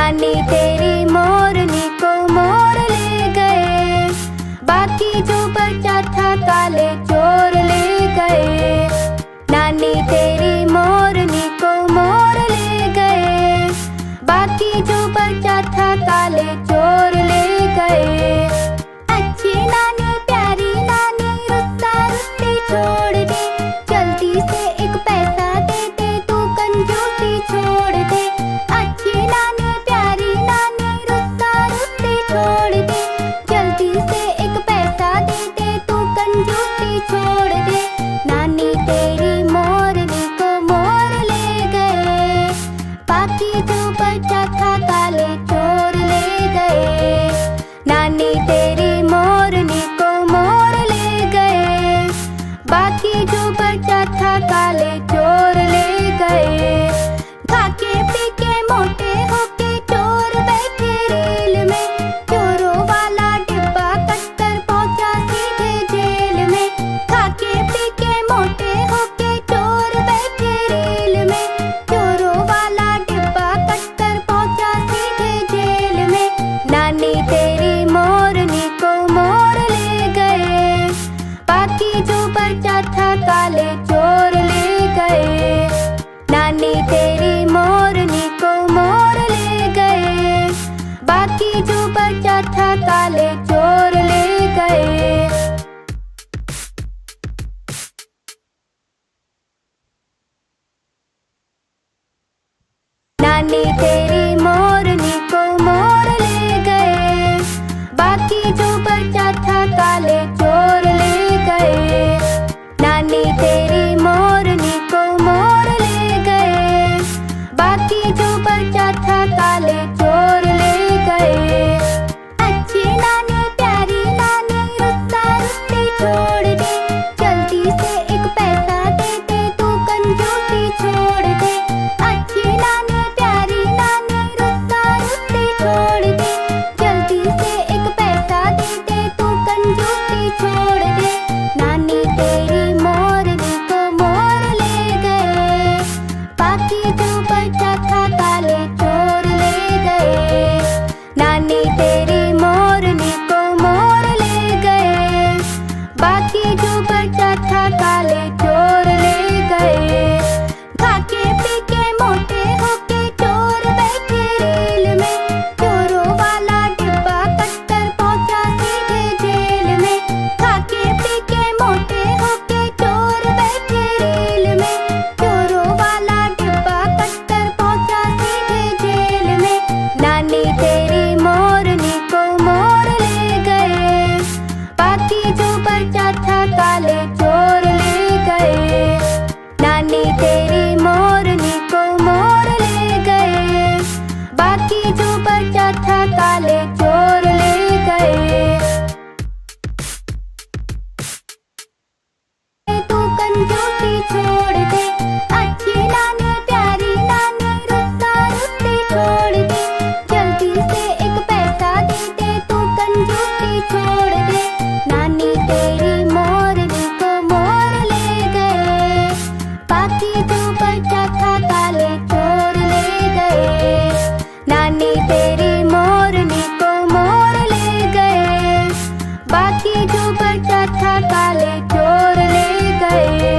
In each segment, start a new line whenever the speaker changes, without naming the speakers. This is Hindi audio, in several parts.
नानी तेरी मोरनी को मोर ले गए, बाकी जो बचा था काले चोर ले गए। नानी तेरी मोरनी को मोर ले गए, बाकी जो बचा था काले चोर ले गए। अच्छी नानी प्यारी नानी रुस्सा रुस्सी छोड़ दे, जल्दी से एक पैसा दे दे, तू कंजूसी छोड़ दे। अच्छी नानी प्यारी नानी रुस्सा रुस्सी छोड़ दे, जल्दी से एक पैसा दे दे, तू कंजूसी छोड़ दे। नानी तेरी मोरनी को मोर ले गए, बाकी जो बचा था काले चोर ले गए। नानी तेरी मोरनी को मोर ले गए, बाकी जो बचा था काले चोर ले गए। खाके पी के मोटे होके चोर बैठे रेल में, चोरों वाला डिब्बा कटकर पहुंचा सीधे जेल में। खाके पी के मोटे होके चोर बैठे रेल में, चोरों वाला डिब्बा कटकर पहुंचा सीधे जेल में। नानी तेरी मोरनी को मोर ले गए, बाकी जो बचा था काले चोर ले गए। नानी तेरी मोरनी को मोर ले गए, बाकी जो बचा था काले चोर ले गए। नानी तेरी मोरनी को मोर ले गए, बाकी जो बचा था काले चोर ले गए। नानी तेरी मोरनी को मोर ले गए, बाकी जो बचा था काले चोर ले गए। अच्छी नानी प्यारी नानी रुस्सा रुस्सी छोड़ दे, जल्दी से एक पैसा दे दे, तू कंजूसी छोड़ दे। अच्छी नानी प्यारी नानी रुस्सा रुस्सी छोड़ दे, जल्दी से एक पैसा दे दे, तू कंजूसी छोड़ दे। नानी तेरी मोरनी को मोर ले गए, बाकी जो बचा था काले चोर ले गए। नानी तेरी मोरनी को मोर ले गए, बाकी जो बचा था काले चोर ले गए। खाके पी के मोटे होके चोर बैठे रेल में, चोरों वाला डिब्बा कटकर पहुंचा सीधे जेल में। खाके पी के मोटे होके चोर बैठे रेल में, चोरों वाला डिब्बा कटकर पहुंचा सीधे जेल में। नानी तेरी मोरनी को मोर ले गए, बाकी जो बचा था काले चोर ले गए। नानी तेरी मोरनी को मोर ले गए, बाकी जो बचा था काले चोर ले गए। तू कंजूसी छोड़ दे, अच्छी नानी प्यारी नानी रुस्सा रुस्सी छोड़ दे, जल्दी से एक पैसा दे दे, तू कंजूसी छोड़ दे। नानी तेरी मोरनी को मोर ले गए, बाकी जो बचा था काले चोर ले गए। नानी तेरी मोरनी को मोर ले गए, बाकी जो बचा था काले चोर ले गए।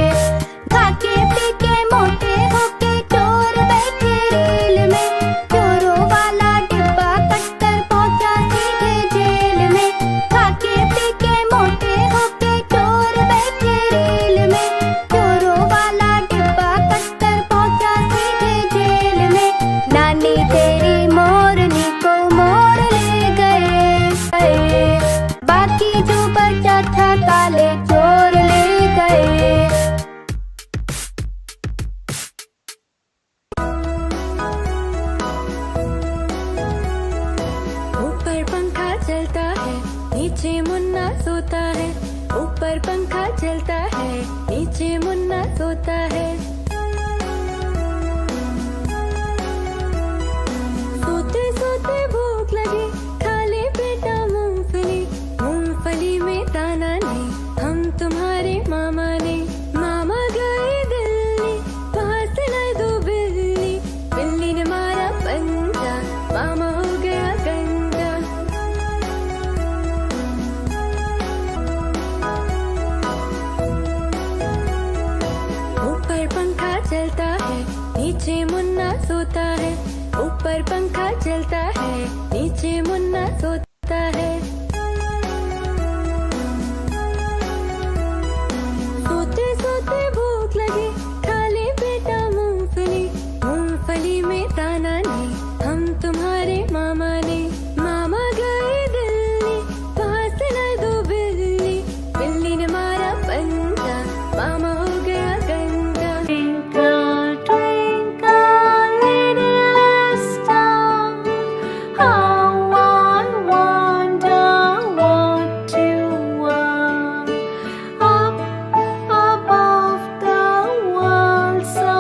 खाके पी के मोटे होके चोर बैठे रेल में, चोरों वाला डिब्बा कटकर पहुंचा सीधे जेल में। खाके पी के मोटे होके चोर बैठे रेल में, चोरों वाला डिब्बा कटकर पहुंचा सीधे जेल में। नानी तेरी मोरनी को मोर ले गए, बाकी जो बचा था काले चोर ले गए।
ऊपर पंखा चलता है, नीचे मुन्ना सोता है। ऊपर पंखा चलता है, नीचे मुन्ना सोता है। सोते सोते भूख लगी, खा ले बेटा मूंगफली। मूंगफली में दाना नहीं, हम तुम्हारे मामा ने। मामा गए दिल्ली, वहाँ से लाए दो बिल्ली। बिल्ली ने मारा पंजा, मामा तुम्हारे मामा ने। मामा गए दिल्ली, वहाँ से लाए दो बिल्ली। बिल्ली ने मारा पंजा, मामा हो गया गंजा।
Twinkle, twinkle, little star, how I wonder what you are. Up above the world so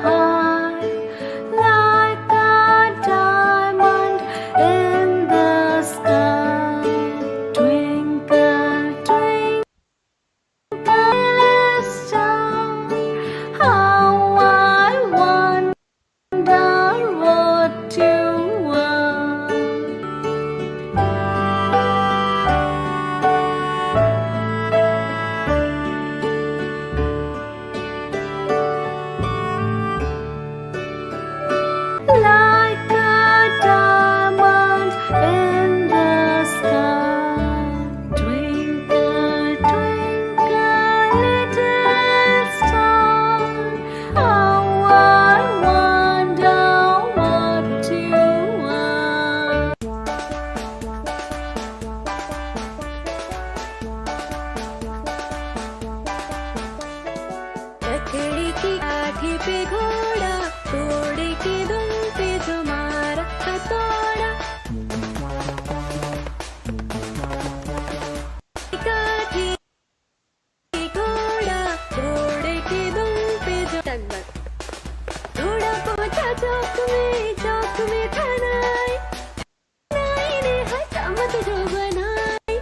high, like a diamond in the sky. Twinkle, twinkle, little star, how I wonder what you are. Like a diamond in the sky. Twinkle, twinkle, little star, how I wonder what you are.
लकड़ी की काठी पे घोड़ा, घोड़े की दुम पे तुम्हारा हथौड़ा। काठी घोड़ा, घोड़े की दुम पे टकबक। घोड़ा पहुंचा चौक में था नाई। नाई ने हजामत जो बनाई।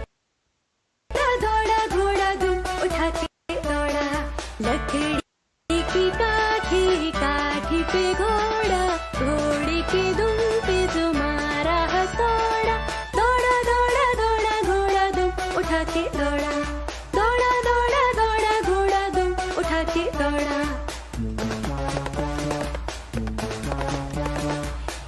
दौड़ा घोड़ा दुम उठा के दौड़ा। लकड़ी की काठी, काठी पे घोड़ा, घोड़े की दुम पे तुम्हारा हथौड़ा। दौड़ा दौड़ा दौड़ा घोड़ा दुम उठा के दौड़ा। दौड़ा दौड़ा दौड़ा घोड़ा दुम उठा के दौड़ा।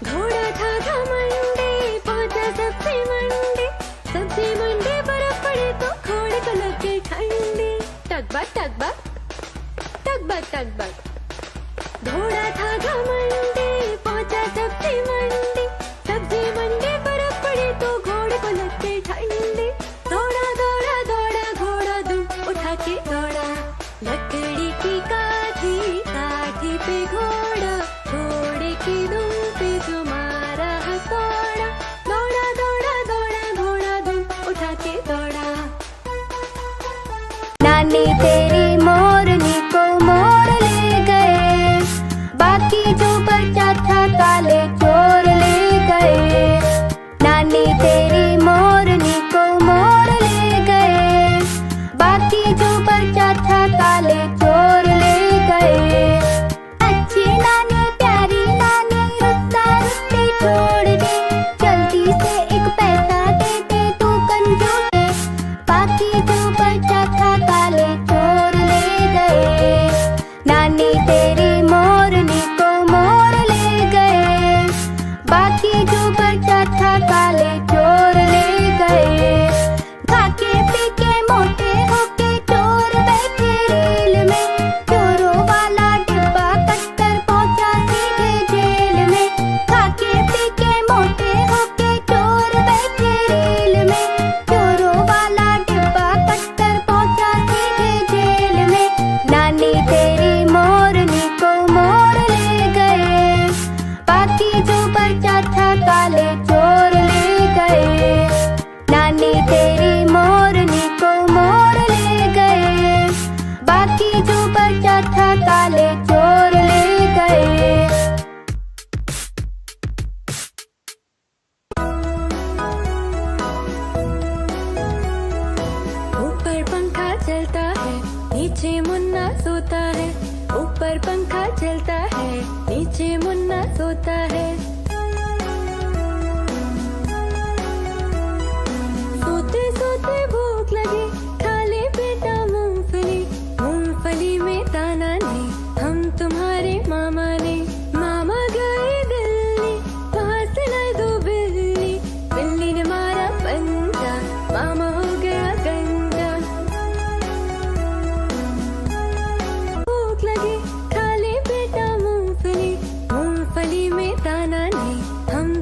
घोड़ा था घमंडी, पहुंचा सब्जी मंडी। सब्जी मंडी बर्फ पड़ी तो घोड़े को लगे ठंडी। टकबक टकबक टकबक टकबक। घोड़ा था घमंडी, पहुंचा सब्जी मंडी। सब्जी मंडी बर्फ पड़ी तो घोड़े को लगे ठंडी। दौड़ा दौड़ा दौड़ा घोड़ा दुम उठा के दौड़ा। लकड़ी की काठी, काठी पे घोड़ा, घोड़े की दुम पे तुम्हारा हथौड़ा। दौड़ा दौड़ा दौड़ा घोड़ा दुम उठा के दौड़ा।
नानी तेरी मोरनी को मोर ले गए, बाकी जो बचा था काले चोर ले गए। नानी तेरी मोरनी को मोर ले गए, बाकी जो बचा था काले चोर ले गए। अच्छी नानी प्यारी नानी रुस्ता रुस्ती छोड़ दे, जल्दी से एक पैसा दे दे तू कंजूस है। बाकी जो बचा था काले चोर ले गए। नानी तेरी मोरनी को मोर ले गए, बाकी जो बचा था काले चोर ले गए। खाके पी के मोटे होके चोर बैठे रेल में, चोरों वाला डिब्बा कटकर पहुंचा सीधे जेल में। खाके पी के मोटे होके चोर बैठे रेल में, चोरों वाला डिब्बा कटकर पहुंचा सीधे जेल में। नानी तेरी मोरनी को मोर ले गए, बाकी जो बचा था काले चोर ले गए। नानी तेरी मोरनी को मोर ले गए, बाकी जो बचा था काले चोर ले गए।
ऊपर पंखा चलता है, नीचे मुन्ना सोता है। ऊपर पंखा चलता है, नीचे मुन्ना सोता है। सोते सोते भूख लगी, खा ले बेटा मूंगफली। मूंगफली में दाना नहीं, हम तुम्हारे मामा ने। मामा गए दिल्ली, वहाँ से लाए दो बिल्ली। बिल्ली ने मारा पंजा, मामा हो गया गंजा। भूख लगी, खा ले बेटा मूंगफली। मूंगफली में दाना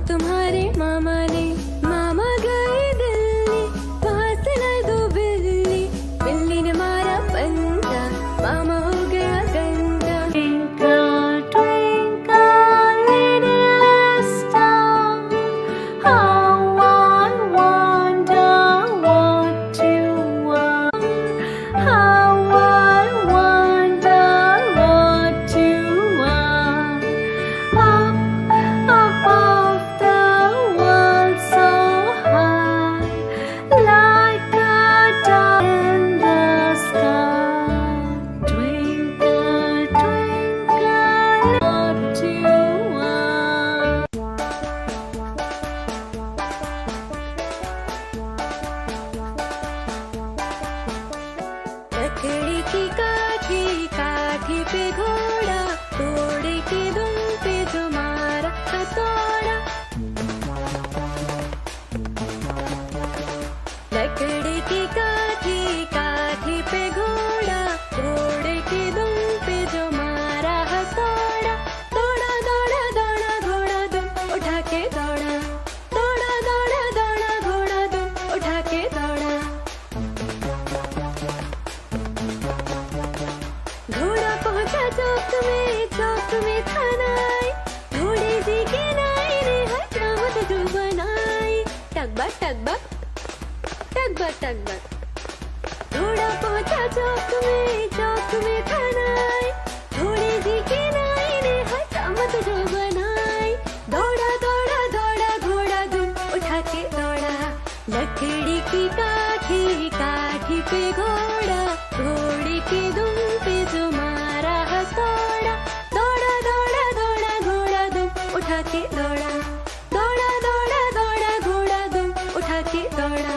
तुम्हारे मामा ने। मामा गए दिल्ली, वहाँ से लाए दो बिल्ली। बिल्ली ने मारा पंजा, मामा हो गया गंजा।
Twinkle, twinkle, little star, how I wonder what you are. How I wonder what you are. Up above the world so high, like a dove in the sky. Twinkle, twinkle, what you are.
लकड़ी की काठी, काठी पे घोड़ा, घोड़े की दुम पे जो मारा हथौड़ा। लकड़ी की काठी, काठी पे घोड़ा, घोड़े की दुम पे जो मारा हथौड़ा। दौड़ा दौड़ा दौड़ा घोड़ा दुम उठा के दौड़ा। दौड़ा दौड़ा दौड़ा घोड़ा दुम उठा के दौड़ा। घोड़ा पहुंचा चौक में था नाई। घोड़े जी के नाई ने हजामत जो बनाई। टकबक टकबक टकबक टकबक। घोड़ा पहुंचा चौक में था नाई। घोड़े जी के नाई ने हजामत जो बनाई। दौड़ा दौड़ा दौड़ा घोड़ा दुम उठा के दौड़ा। लकड़ी की काठी, काठी पे घोड़ा, घोड़े की दुम पे जो मारा हथौड़ा। दौड़ा दौड़ा दौड़ा घोड़ा दुम उठा के दौड़ा। दौड़ा दौड़ा दौड़ा घोड़ा दुम उठा के दौड़ा।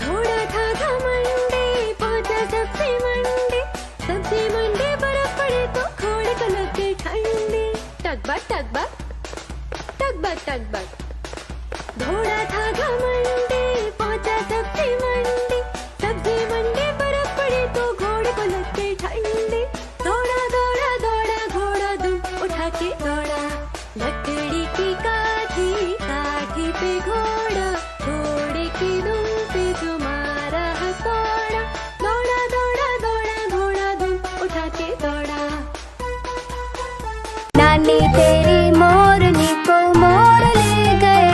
घोड़ा था घमंडी, पहुंचा सब्जी मंडी। सब्जी मंडी बर्फ पड़े तो घोड़े को लग गई ठंडी। टकबक टकबक टकबक टकबक। घोड़ा था घमंडी, पहुंचा सब्जी मंडी। सब्जी मंडी बर्फ पड़ी तो घोड़े को लग गई ठंडी। दौड़ा दौड़ा दौड़ा घोड़ा दुम उठा के दौड़ा। लकड़ी की काठी, काठी पे घोड़ा, घोड़े की दुम पे जो मारा हथौड़ा। दौड़ा दौड़ा दौड़ा घोड़ा दुम उठा के दौड़ा।
नानी तेरी मोरनी को मोर ले गए।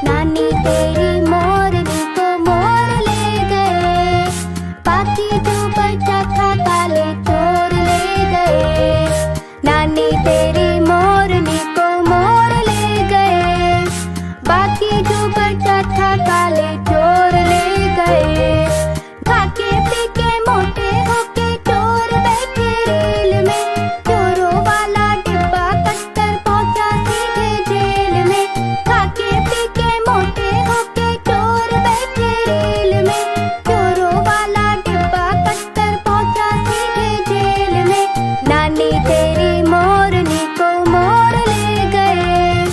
नानी तेरी मोरनी को मोर ले गए। बाकी जो बचा था काले चोर ले गए। नानी तेरी मोरनी को मोर ले गए। बाकी जो बचा था काले चोर ले गए। खाके पीके मोटे होके चोर बैठे रेल में। चोरों वाला डिब्बा कट्टर पहुंचा सीधे जेल में। खाके पीके मोटे होके चोर बैठे रेल में। चोरों वाला डिब्बा कट्टर पहुंचा सीधे जेल में। नानी तेरी मोरनी को मोर ले गए।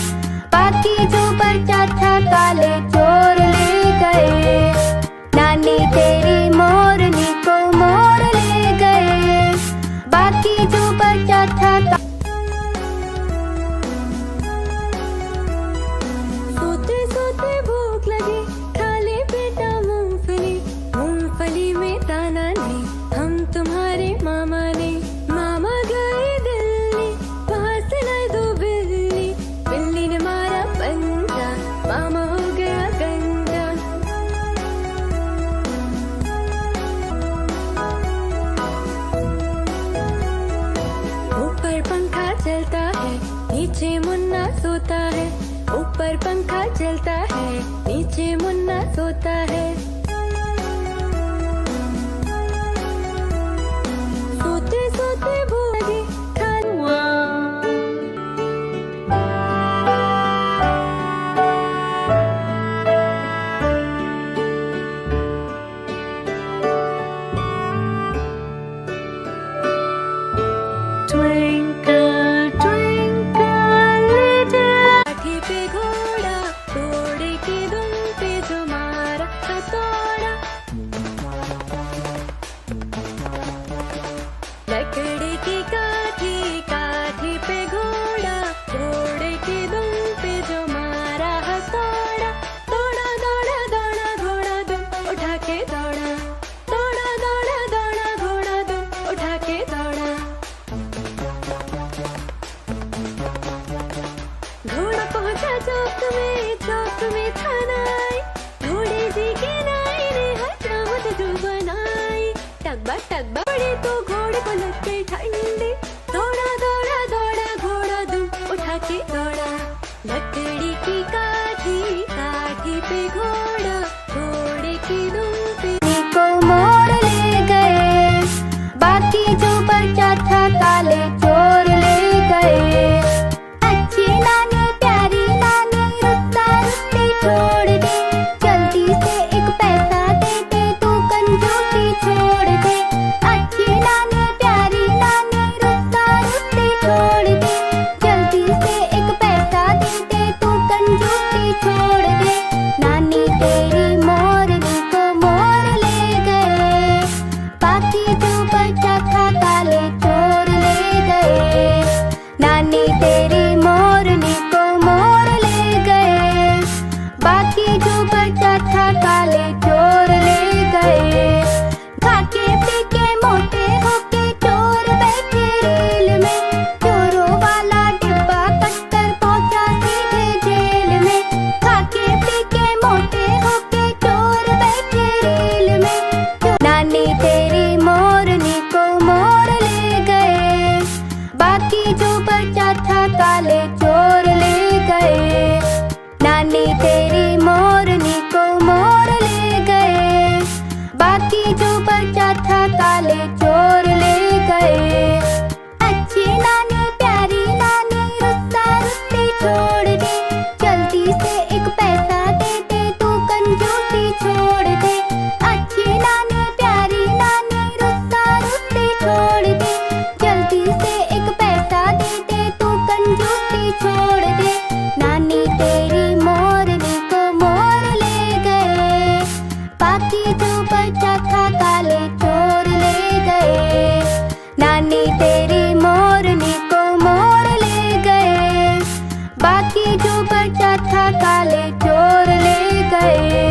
बाकी जो बचा था काले चोर ले गए। नानी तेरी मोरनी को मोर ले गए। बाकी जो बचा था
सोते सोते भूख लगी, खा ले बेटा मूंगफली। मूंगफली में दाना नहीं, हम तुम्हारे मामा ने। मामा गए दिल्ली, वहाँ से लाए दो बिल्ली। बिल्ली ने मारा पंजा, मामा हो गया गंजा। ऊपर पंखा चलता है, नीचे मुन्ना सोता है। ऊपर पंखा चलता है, नीचे मुन्ना सोता है। सोते सोते भूख लगी, खा
Twinkle, twinkle, little
काठी पे घोड़ा, घोड़े की दुम पे जो मारा चौक में था नाई, घोड़े जी के नाई ने हजामत जो बनाई। टकबा बड़े तो घोड़े को लग गई ठंडी, दौड़ा दौड़ा दौड़ा घोड़ा दुम उठा के दौड़ा। लकड़ी की काठी पे घोड़ा, घोड़े की दुम पे
को मोर ले गए, बाकी जो बचा था काले चोर ले गए। अच्छी नानी प्यारी नानी रुस्ता रुस्ती छोड़ दे, जल्दी से एक पैसा दे दे तू कंजूसी छोड़ दे। अच्छी नानी प्यारी नानी रुस्ता रुस्ती छोड़ दे, जल्दी से एक पैसा दे दे तू कंजूसी छोड़ दे। नानी तेरी मोरनी को मोर ले गए, बाकी जो बचा था काले चोर ले गए। नानी तेरी मोरनी को मोर ले गए, बाकी जो बचा था काले चोर ले गए। खाके पीके मोटे होके चोर बैठे रेल में, चोरों वाला डिब्बा कटकर पहुंचा सीधे जेल में। खाके पीके मोटे होके चोर बैठे रेल में। नानी तेरी मोरनी को मोर ले गए, बाकी जो बचा था काले चोर ले गए। नानी तेरी मोरनी को मोर ले गए, बाकी जो बचा था काले चोर ले गए। अच्छी नानी प्यारी नानी रुस्ता रुस्ती छोड़ दे, जल्दी से एक पैसा दे दे तू कंजूसी छोड़ दे। अच्छी नानी प्यारी नानी रुस्ता रुस्ती छोड़ दे, जल्दी से एक पैसा दे दे तू कंजूसी छोड़ दे। नानी तेरी मोरनी को मोर ले गए, बाकी जो बचा था काले चोर ले गए। नानी तेरी मोरनी को मोर ले गए, बाकी जो बचा था काले चोर ले गए।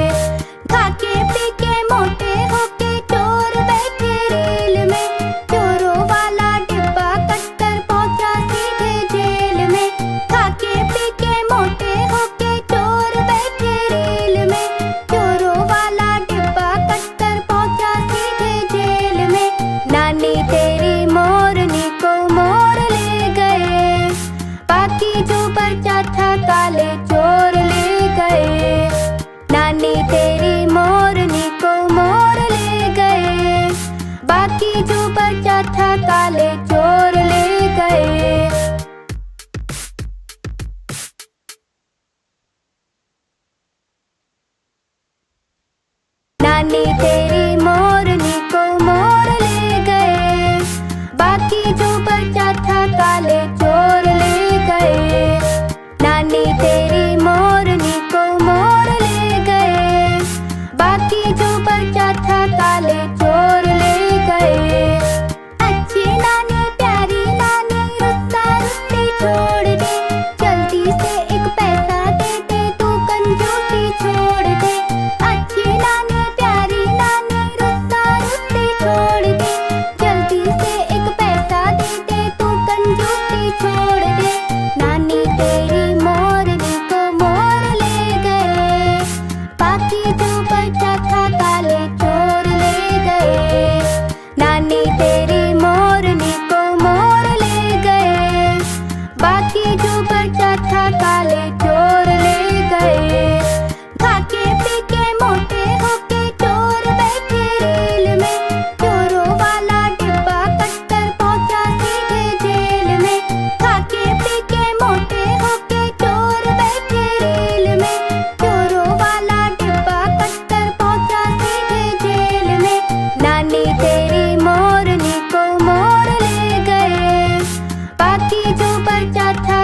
खाके पीके मोटे होके चोर बैठे रेल में, चोरों वाला डिब्बा कटकर पहुंचा सीधे जेल में। खाके पीके मोटे होके चोर बैठे रेल में, चोरों वाला डिब्बा कटकर पहुंचा सीधे जेल में। नानी तेरी मोरनी को मोर ले गए, बाकी जो बचा था काले चोर ले गए। नानी तेरी मोरनी को मोर ले गए, बाकी जो बचा था काले चोर ले गए। नानी तेरी मोरनी को मोर ले गए, बाकी जो बचा था काले चोर ले गए। नानी तेरी मोरनी को मोर ले गए, बाकी जो बचा था काले चोर ले गए। अच्छी नानी प्यारी नानी रुस्ता रुस्ती छोड़ दे, जल्दी से एक पैसा दे दे तू कंजूसी छोड़ दे। अच्छी नानी प्यारी नानी रुस्ता रुस्ती छोड़ दे, जल्दी से एक पैसा दे दे तू कंजूसी छोड़ दे। नानी तेरी मोरनी को मोर ले गए, बाकी जो बचा था काले चोर ले गए। नानी तेरी मोरनी को मोर ले गए, बाकी जो बचा था काले चोर ले गए। खाके पीके मोटे होके चोर बैठे रेल में, चोरों वाला डिब्बा कटकर पहुंचा सीधे जेल में। खाके पीके मोटे होके चोर बैठे रेल में, चोरों वाला डिब्बा कटकर पहुंचा सीधे जेल में। नानी तेरी मोरनी को मोर ले गए, बाकी जो बचा था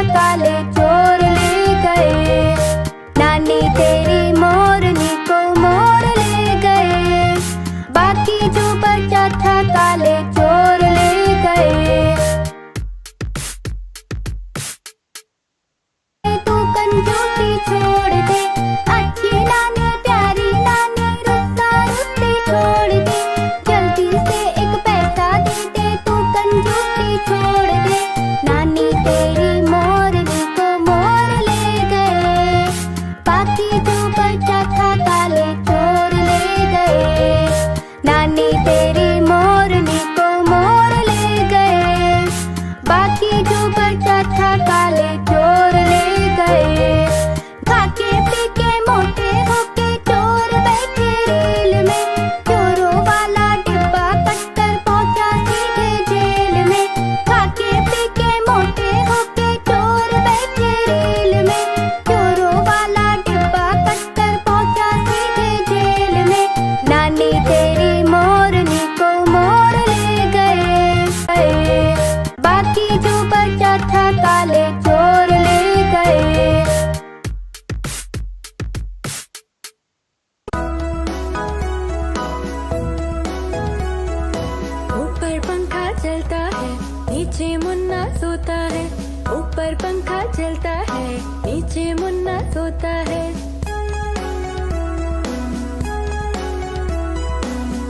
ऊपर पंखा चलता है, नीचे मुन्ना सोता है।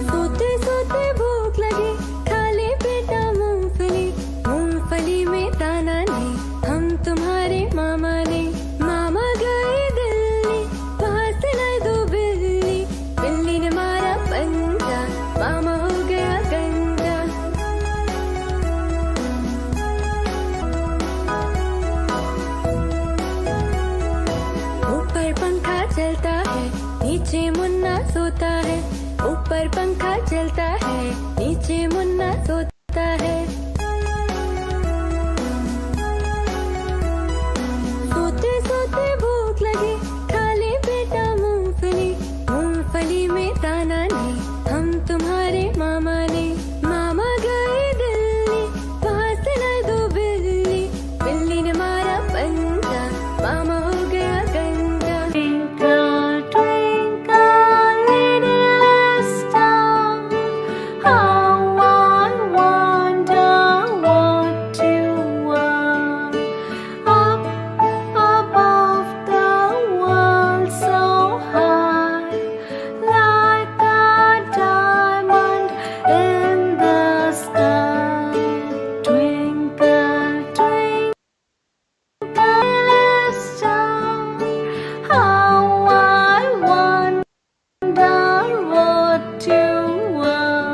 सोते सोते भूख लगी, खा ले बेटा मूंगफली। मूंगफली में दाना नहीं, हम तुम्हारे मामा ने। मामा गए दिल्ली, वहाँ से लाए दो बिल्ली। बिल्ली ने मारा पंजा, मामा हो गया गंजा। ऊपर पंखा चलता है, नीचे मुन्ना सोता है। ऊपर पंखा चलता है, नीचे मुन्ना सोता है। सोते सोते भूख लगी, खा ले बेटा मूंगफली। मूंगफली में दाना नहीं, हम तुम्हारे मामा ने। मामा गए दिल्ली, वहाँ से लाए दो बिल्ली। बिल्ली ने मारा पंजा, मामा हो गया गंजा।
Twinkle, twinkle, little star, how I wonder what you are. Up above the world so high, like a diamond in the sky. Twinkle, twinkle, little star, how I wonder what you are.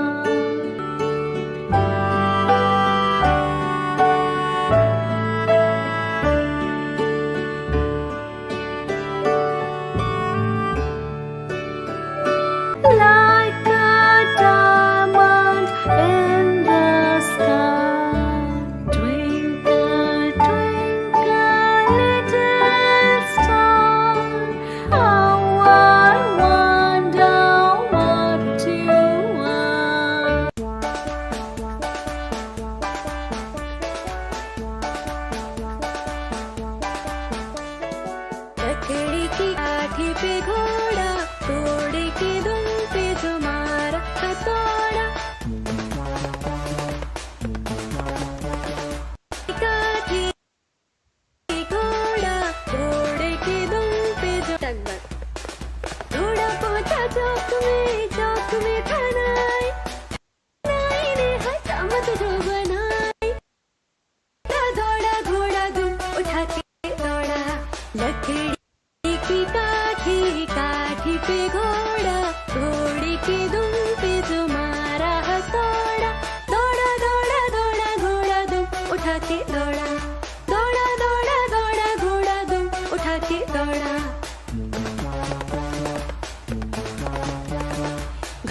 Like a diamond in the sky. Twinkle, twinkle, little star, how I wonder what you are.
लकड़ी की काठी पे घोड़ा, घोड़े की दुम पे जो मारा हथौड़ा। काठी घोड़ा, घोड़े की दुम पे जो टकबक। घोड़ा पहुंचा चौक में था नाई। नाई ने हजामत जो बनाई। दौड़ा घोड़ा दुम उठा के दौड़ा। लकड़ी की काठी, काठी पे घोड़ा, घोड़े की दुम पे जो मारा हथौड़ा। दौड़ा दौड़ा दौड़ा घोड़ा दुम उठा के दौड़ा। दौड़ा दौड़ा दौड़ा घोड़ा दुम उठा के दौड़ा।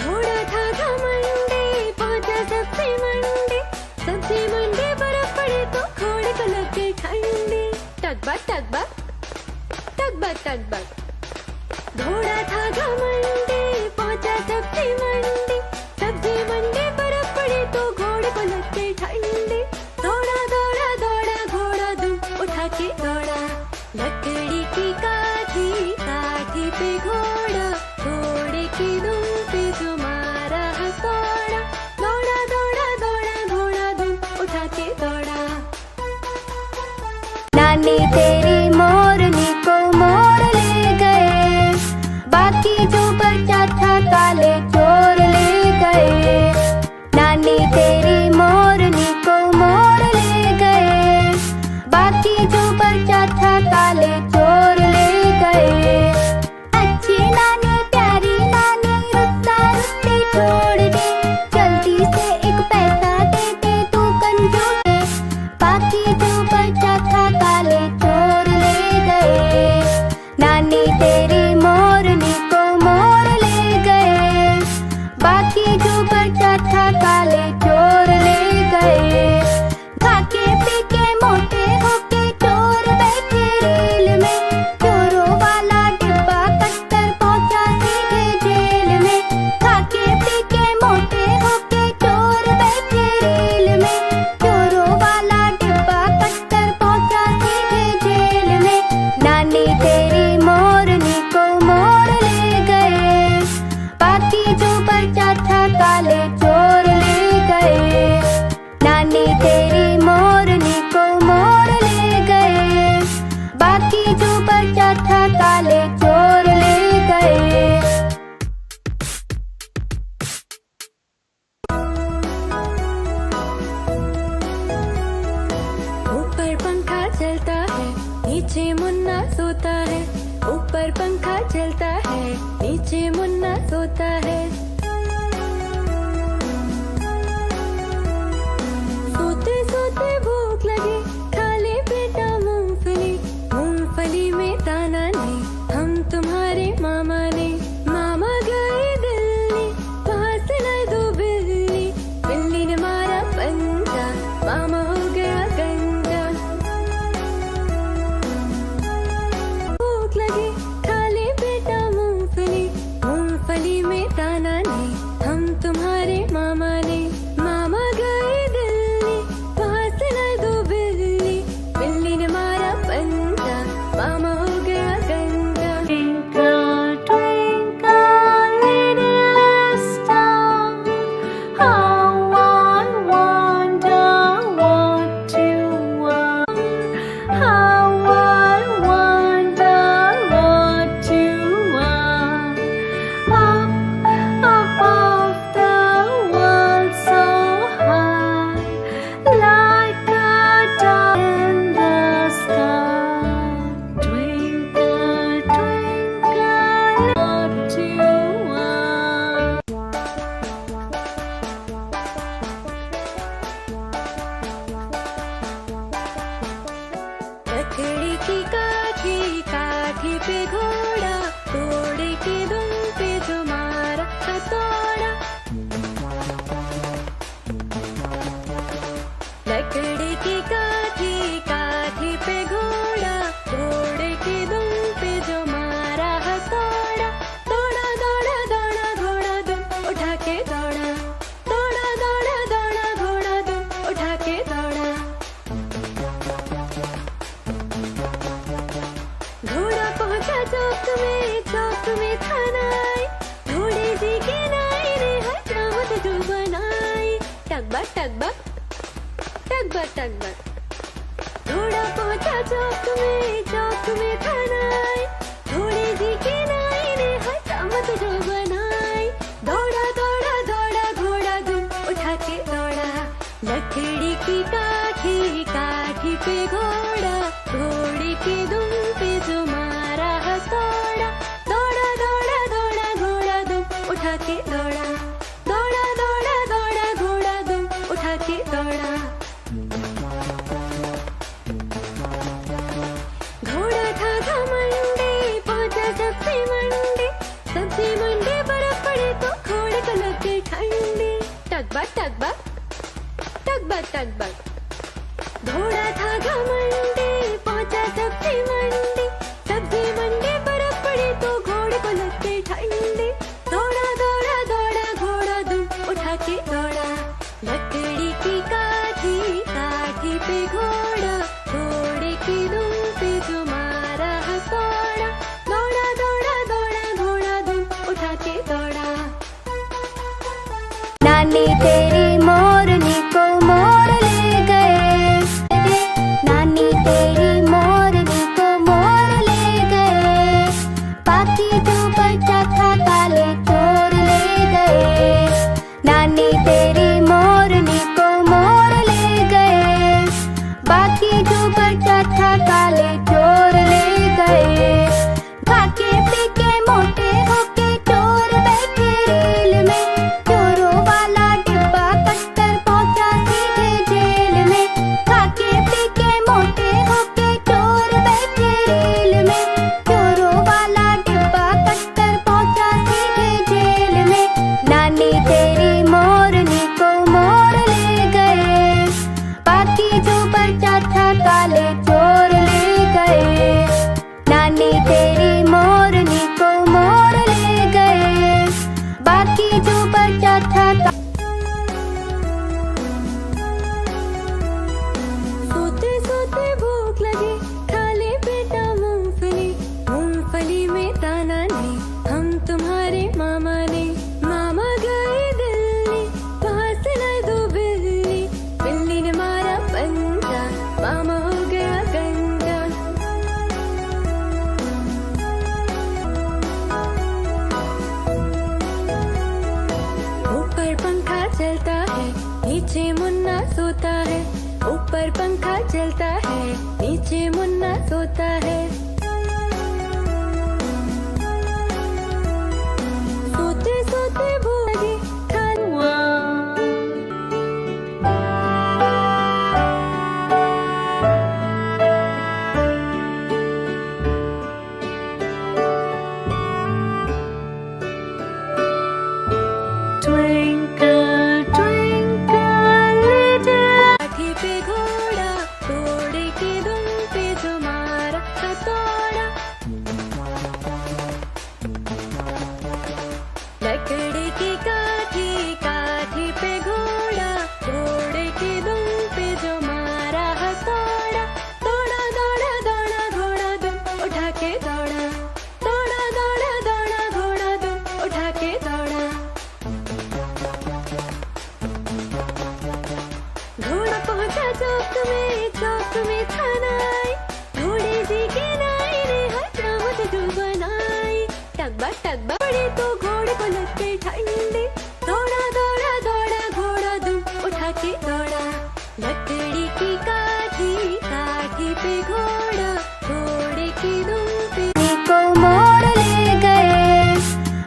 घोड़ा था घमंडी, पहुंचा सब्जी मंडी। सब्जी मंडी बर्फ पड़े तो घोड़े को लगे ठंडी। टकबक टकबक, टकबक टकबक। घोड़ा था घमंडी, पहुंचा सब्जी मंडी। सब्जी मंडी बर्फ पड़े तो घोड़े को लगे ठंडी। दौड़ा दौड़ा दौड़ा घोड़ा दुम उठा के दौड़ा। लकड़ी की काठी, काठी पे घोड़ा, घोड़े की दुम पे जो मारा हथौड़ा। दौड़ा दौड़ा दौड़ा घोड़ा दुम उठा के दौड़ा।
नानी तेरी मोरनी को मोर ले गए, बाकी जो बचा था काले चोर ले गए। नानी तेरी मोरनी को मोर ले गए, बाकी जो बचा था काले चोर ले गए। अच्छी नानी प्यारी नानी रुस्ता रुस्ती छोड़ दे, जल्दी से एक पैसा दे दे तू कंजूस। बाकी जो बचा था काले चोर ले गए। नानी तेरी मोरनी को मोर ले गए, बाकी जो बचा था काले चोर ले गए। खा के पी के मोटे होके चोर बैठे रेल में,
मुन्ना सोता है, ऊपर पंखा चलता है, नीचे मुन्ना सोता है। सोते सोते भूख लगी, खा ले बेटा मूंगफली, मूंगफली में दाना नहीं, हम तुम्हारे मामा ने। मामा गए दिल्ली, वहाँ से लाए दो बिल्ली, बिल्ली ने मारा पंजा, मामा हो गया गंजा। भूख लगी, खा ले बेटा मूंगफली, मूंगफली में दाना नहीं, हम तुम्हारे मामा ने। मामा गए दिल्ली, वहाँ से लाए दो बिल्ली, बिल्ली ने मारा पंजा, मामा हो गया गंजा।
Twinkle, twinkle, little star, how I wonder what you are. How I wonder what you are. Up above the world so high, like a dove in the sky. Twinkle, twinkle, what you are.
लकड़ी की काठी, काठी पे घोड़ा, घोड़े की दुम पे जो मारा हथौड़ा। लकड़ी की काठी, काठी पे घोड़ा, घोड़े की दुम पे जो मारा हथौड़ा। दौड़ा दौड़ा दौड़ा घोड़ा दुम उठा के दौड़ा, दौड़ा दौड़ा दौड़ा घोड़ा दुम उठा के दौड़ा। घोड़ा पहुंचा चौक में था नाई, घोड़े जी के नाई रे हजामत जो बनाई। टकबक टकबक टकबक टकबक। घोड़ा पहुंचा चौक में था नाई, घोड़े जी के नाई रे हजामत जो बनाई। दौड़ा दौड़ा दौड़ा घोड़ा दुम उठा के दौड़ा। लकड़ी की काठी, काठी पे घोड़ा, घोड़े की दुम पे जो मारा हथौड़ा। दौड़ा दौड़ा दौड़ा घोड़ा दुम उठा के दौड़ा, दौड़ा दौड़ा दौड़ा घोड़ा दुम उठा के दौड़ा। घोड़ा था घमंडी, पहुंचा सब्जी मंडी, सब्जी मंडी बर्फ पड़े तो घोड़े को लगे ठंडी। टकबक टकबक टकबक टकबक। घोड़ा था घमंडी, पहुंचा सब्जी मंडी, सब्जी मंडी बर्फ पड़ी तो घोड़े को लगे ठंडी। दौड़ा दौड़ा दौड़ा घोड़ा दुम उठा के दौड़ा। लकड़ी की काठी, काठी पे घोड़ा, घोड़े की दुम पे जो मारा हथौड़ा। दौड़ा दौड़ा दौड़ा घोड़ा दुम उठा के दौड़ा।
नानी तेरी मोरनी को मोर ले गए, नानी तेरी मोरनी को मोर ले गए। बाकी जो बचा था काले चोर ले गए, नानी तेरी मोरनी को मोर ले गए। बाकी जो बचा था काले चोर ले गए। खाके पी के मोटे होके चोर बैठे रेल में, चोरों वाला डिब्बा कट्टर पहुंचा सीधे जेल में। खाके पी के मोटे होके चोर बैठे रेल में, चोरों वाला डिब्बा कट्टर पहुंचा सीधे जेल में। नानी तेरी मोरनी को मोर ले गए, बाकी जो बचा था काले चोर ले गए। नानी तेरी मोरनी को मोर ले गए, बाकी जो बचा था
सोते सोते भूख लगी, खा ले बेटा मूंगफली, मूंगफली में दाना नहीं, हम तुम्हारे मामा ने। मामा गए दिल्ली, वहाँ से लाए दो बिल्ली, बिल्ली ने मारा पंजा, मामा हो गया गंजा। ऊपर पंखा चलता है, नीचे मुन्ना सोता है। ऊपर पंखा चलता है, नीचे मुन्ना सोता है। टकबक टकबक बड़े तो घोड़े को लग गई ठंडी। दौड़ा दौड़ा दौड़ा घोड़ा दुम उठा के दौड़ा। लकड़ी की काठी काठी पे घोड़ा, घोड़े की दुम पे
को मोड़ ले गए,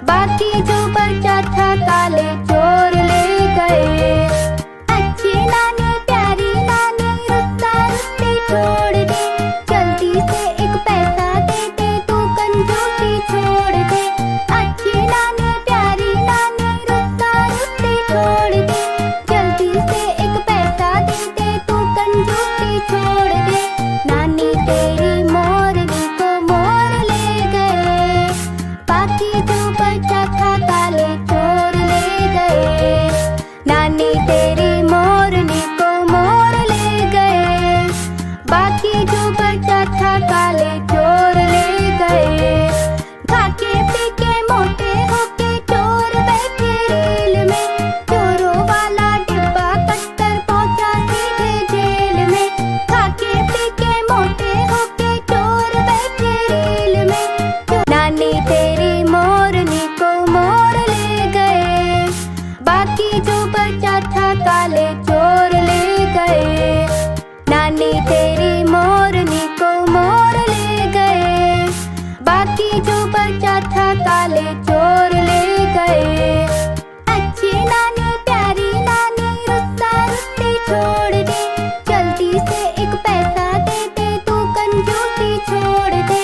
बाकी जो बचा था काले चोर ले गए। अच्छी नानी प्यारी नानी रुस्ता रुस्ती छोड़ दे, जल्दी से एक पैसा दे दे तू कंजूसी छोड़ दे। अच्छी नानी प्यारी नानी रुस्ता रुस्ती छोड़ दे, जल्दी से एक पैसा दे दे तू कंजूसी छोड़ दे। नानी तेरी मोरनी को मोड़ ले गए, बाकी जो बचा था काले चोर ले गए। नानी तेरी मोरनी को मोड़ ले गए, बाकी जो बचा था काले चोर ले गए। खाके पीके मोटे होके चोर बैठे रेल में, चोरों वाला डिब्बा कटकर पहुंचा सीधे जेल में। खाके पीके मोटे होके चोर बैठे रेल में, नानी तेरी मोरनी को मोड़ ले गए, बाकी जो बचा था काले चोर ले गए। नानी तेरी मोरनी को मोड़ ले गए, बाकी जो बचा था काले चोर ले गए। अच्छी नानी प्यारी नानी रुस्ता रुस्ती छोड़ दे, जल्दी से एक पैसा दे दे तू कंजूसी छोड़ दे।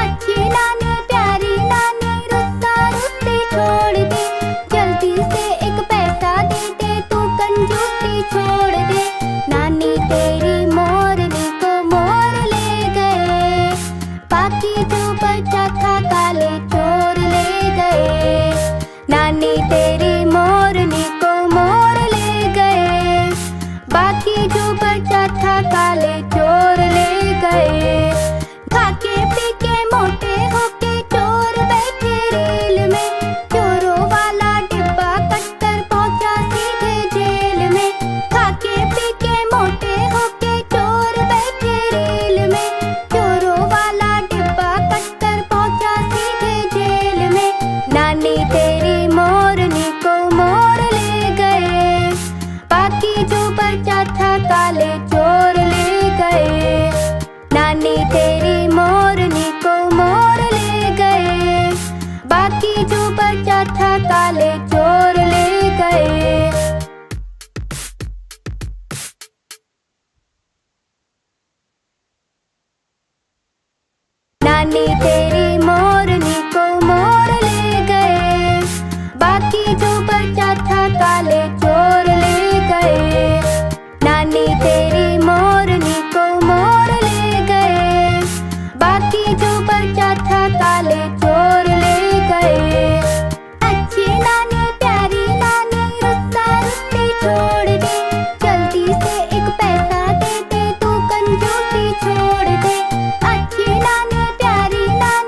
अच्छी नानी प्यारी नानी रुस्ता रुस्ती छोड़ दे, जल्दी से एक पैसा दे दे तू कंजूसी छोड़ दे। नानी तेरी मोरनी को मोड़ ले गए, बाकी जो बचा था काले चोर ले गए। नानी तेरी मोरनी को मोड़ ले गए, बाकी जो बचा था काले चोर ले गए। खाके पीके मोटे होके चोर बैठे रेल में, चोरों वाला डिब्बा कटकर पहुंचा सीधे जेल में। खाके पीके मोटे होके चोर बैठे रेल में, चोरों वाला डिब्बा कटकर पहुंचा सीधे जेल में। नानी तेरी मोरनी को मोड़ ले गए, बाकी जो बचा था काले चोर ले गए। नानी तेरी मोरनी को मोड़ ले गए, बाकी जो बचा था काले चोर ले गए। नानी तेरी मोरनी को मोड़ ले गए, बाकी जो बचा था काले चोर ले गए। नानी तेरी मोरनी को मोड़ ले गए, बाकी जो बचा था काले चोर ले गए। अच्छी नानी प्यारी नानी रुस्ता रुस्ती छोड़ दे, जल्दी से एक पैसा दे दे तू कंजूसी छोड़ दे। अच्छी नानी प्यारी नानी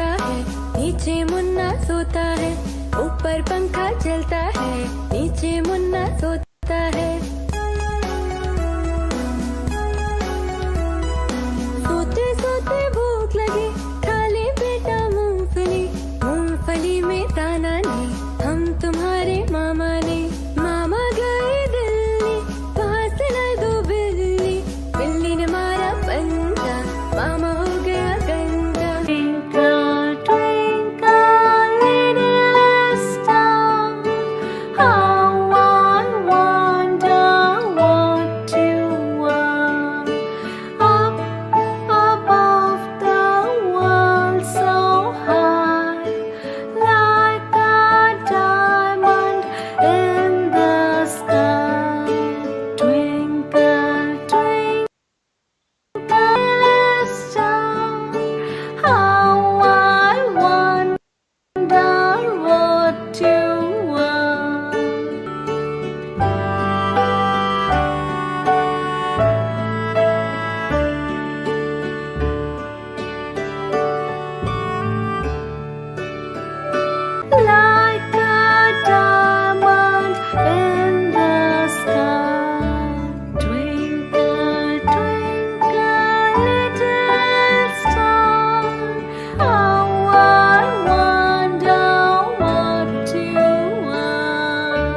रोता है, नीचे मुन्ना सोता है, ऊपर पंखा चलता है, नीचे मुन्ना सोता है। सोते सोते भूख लगी, खा ले बेटा मूंगफली, मूंगफली में दाना नहीं, हम तुम्हारे मामा ने। मामा गए दिल्ली, वहां से लाए दो बिल्ली, बिल्ली ने मारा पंजा, मामा हो गया गंजा।
Twinkle, twinkle, little star, how I wonder what you are. Up above the world so high, like a diamond in the sky. Twinkle, twinkle, little star, how I wonder what you are. Like a diamond in the sky. Twinkle, twinkle, little star, how I wonder what you are.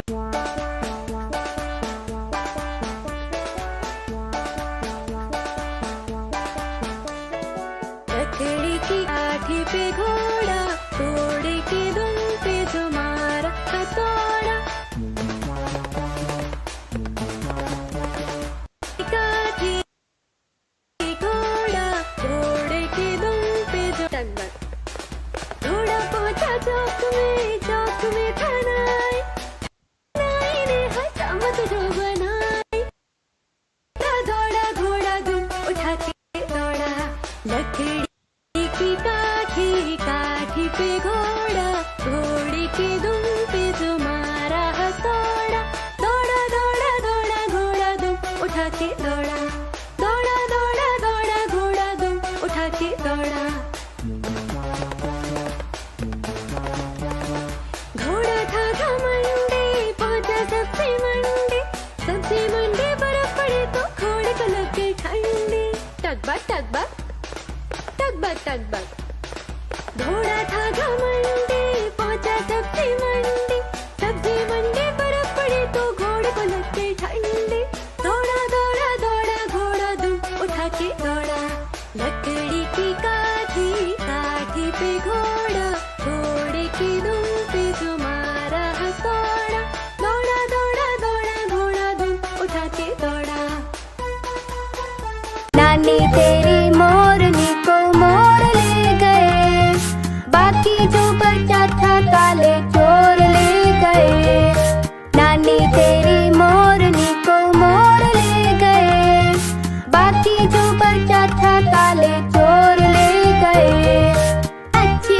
लकड़ी की काठी पे घोड़ा, घोड़े की दुम पे जो मारा हथौड़ा। काठी घोड़ा, घोड़े की दुम पे जो टकबक। घोड़ा पहुंचा चौक में था नाई, नाई ने हजामत जो बनाई। दौड़ा घोड़ा दुम उठा के दौड़ा, लकड़ी की काठी, काठी पे घोड़ा, घोड़े की दुम पे जो मारा हथौड़ा। दौड़ा दौड़ा दौड़ा घोड़ा दुम उठा के दौड़ा, दौड़ा दौड़ा दौड़ा घोड़ा दुम उठा के दौड़ा। घोड़ा था घमंडी, पहुंचा सब्जी मंडी, सब्जी मंडी बर्फ पड़े तो घोड़े को लग गई ठंडी। टकबक टकबक टकबक टकबक। घोड़ा था घमंडी, पहुंचा सब्जी मंडी, सब्जी मंडी बर्फ पड़े तो घोड़े को लग गई ठंडी। दौड़ा दौड़ा दौड़ा घोड़ा दुम उठा के दौड़ा, लकड़ी की काठी, काठी पे घोड़ा, घोड़े की दुम पे जो मारा हथौड़ा। दौड़ा दौड़ा दौड़ा घोड़ा दुम उठा के दौड़ा।
नानी तेरी मोरनी को मोर ले गए, बाकी जो बचा था काले चोर ले गए। नानी तेरी मोरनी को मोर ले गए, बाकी जो बचा था काले चोर ले गए। अच्छी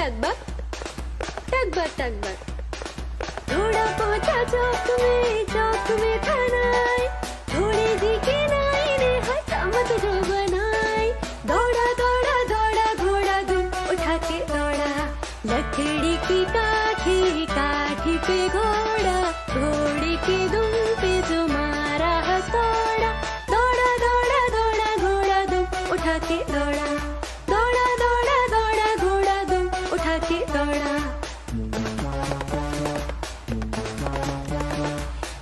टकबक टकबक टकबक। घोड़ा पहुंचा चौक में था नाई, घोड़े जी के नाई ने हजामत जो बनाई। दौड़ा दौड़ा दौड़ा घोड़ा दुम उठा के दौड़ा, लकड़ी की काठी काठी पे घोड़ा, घोड़े की दुम पे जो मारा हथौड़ा। दौड़ा दौड़ा दौड़ा घोड़ा दुम उठा के दौड़ा, दौड़ा दौड़ा दौड़ा घोड़ा दुम उठा के दौड़ा।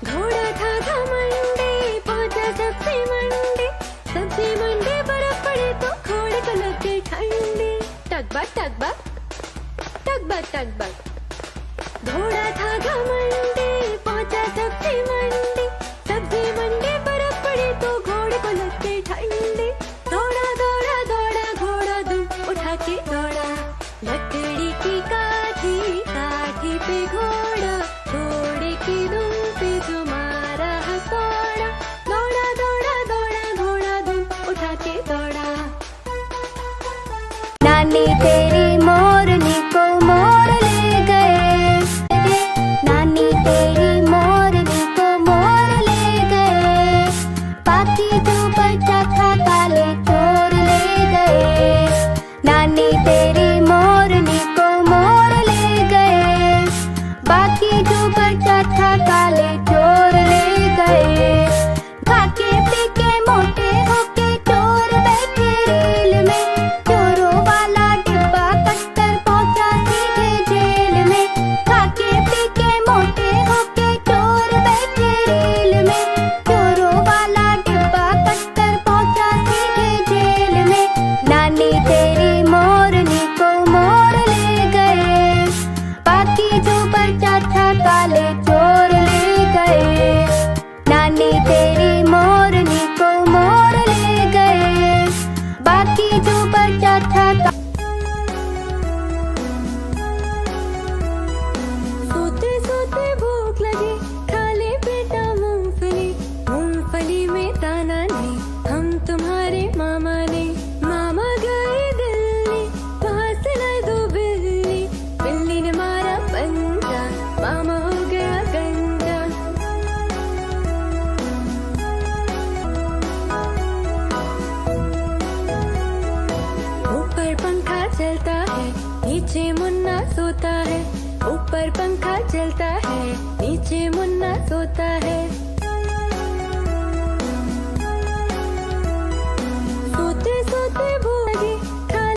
घोड़ा था घमंडी पहुंचा सब्जी मंडी बर्फ पड़े तो घोड़े को लगे ठंडी। टकबक टकबक टकबक टकबक। घोड़ा था घमंडी पहुंचा सब्जी मंडी बर्फ पड़े तो घोड़े को लगे ठंडी। दौड़ा दौड़ा दौड़ा घोड़ा दुम उठा के दौड़ा, लकड़ी की काठी काठी पे घोड़ा, घोड़े की दुम पे जो मारा हथौड़ा। दौड़ा दौड़ा दौड़ा घोड़ा दुम उठा के दौड़ा।
नानी तेरी मोरनी को मोर ले गए, नानी तेरी मोरनी को मोर ले गए। बाकी जो बचा था काले चोर ले गए, नानी तेरी मोरनी को मोर ले गए। बाकी जो बचा था काले चोर ले गए। खाके पीके मोटे होके चोर बैठे रेल में, चोरों वाला डिब्बा कट्टर पहुंचा सीधे जेल में। खाके पीके मोटे होके चोर बैठे रेल में, चोरों वाला डिब्बा कट्टर पहुंचा सीधे जेल में। नानी तेरी मोरनी को मोर ले गए, बाकी जो बचा था काले चोर ले गए। नानी तेरी मोरनी को मोर ले गए, बाकी जो बचा था
सोते सोते भूख लगी, खा ले बेटा मूंगफली। मूंगफली में दाना नहीं, हम तुम्हारे मामा ने। मामा गए दिल्ली, वहां से लाए दो बिल्ली। बिल्ली ने मारा पंजा, मामा हो गया गंजा। ऊपर पंखा चलता है, नीचे मुन्ना सोता है। ऊपर पंखा चलता है, नीचे मुन्ना सोता है। सोते सोते भूख लगी, खा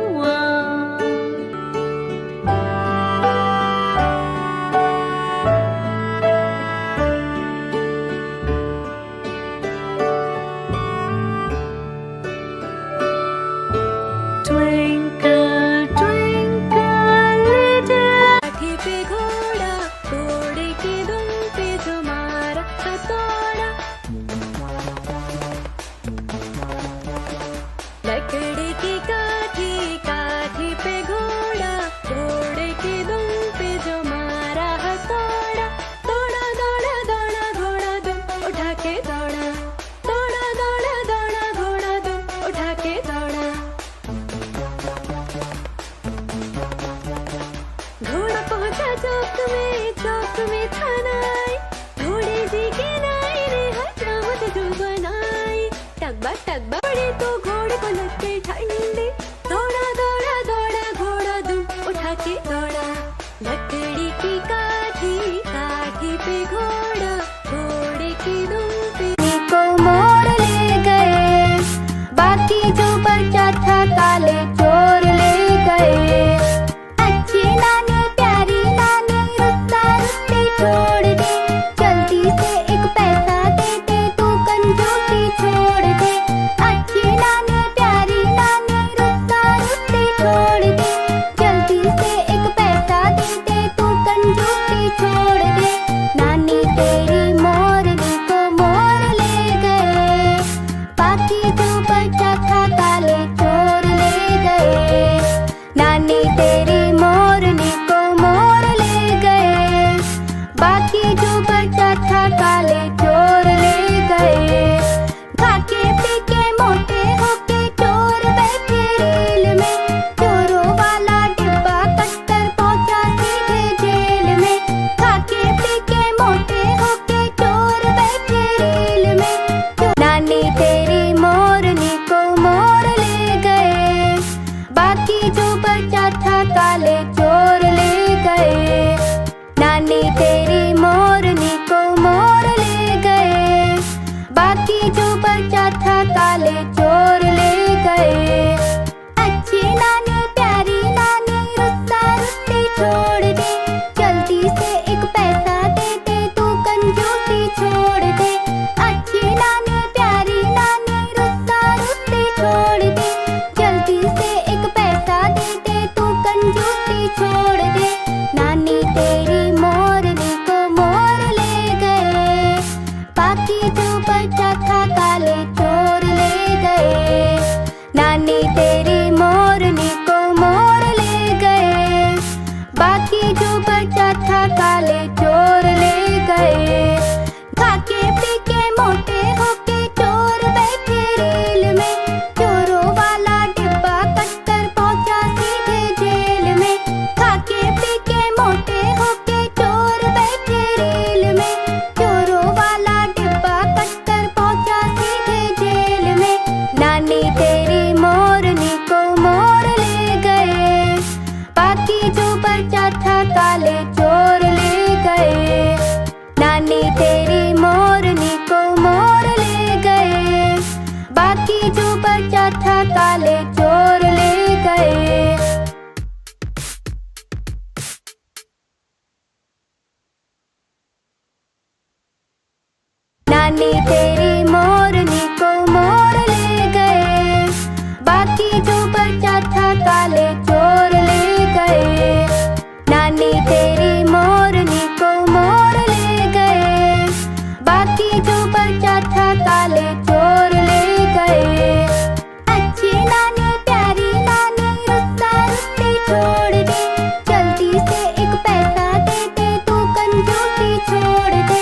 Twinkle, twinkle, little
काठी पे घोड़ा, घोड़े की दुम पे जो मारा हथौड़ा। लकड़ी की काठी काठी पे घोड़ा, घोड़े की दुम पे जो मारा हथौड़ा। दौड़ा दौड़ा दौड़ा घोड़ा दुम उठा के दौड़ा, दौड़ा दौड़ा दौड़ा घोड़ा दुम उठा के दौड़ा। घोड़ा पहुंचा चौक में था नाई, घोड़े जी के नाई ने हजामत जो बनाई। टकबक टकबक पड़े तो घोड़े को लगे ठंडी। दौड़ा दौड़ा दौड़ा घोड़ा दुम उठा के दौड़ा, लकड़ी की काठी काठी पे घोड़ा, घोड़े की दुम पे
को मोर ले गए। बाकी जो बचा था काले चोर ले गए। अच्छी नानी प्यारी नानी रुस्ता रुस्ती छोड़ दे, जल्दी से एक पैसा दे दे तू कंजूसी छोड़ दे। अच्छी नानी प्यारी नानी रुस्ता काले चोर ले गए। नानी तेरी मोरनी को मोर ले गए, बाकी जो बचा था काले चोर ले गए। नानी तेरी मोरनी को मोर ले गए, बाकी जो बचा था काले चोर ले गए। अच्छी नानी प्यारी नानी रुस्सा रुस्सी छोड़ दे, जल्दी से एक पैसा दे दे तू कंजूसी छोड़ दे।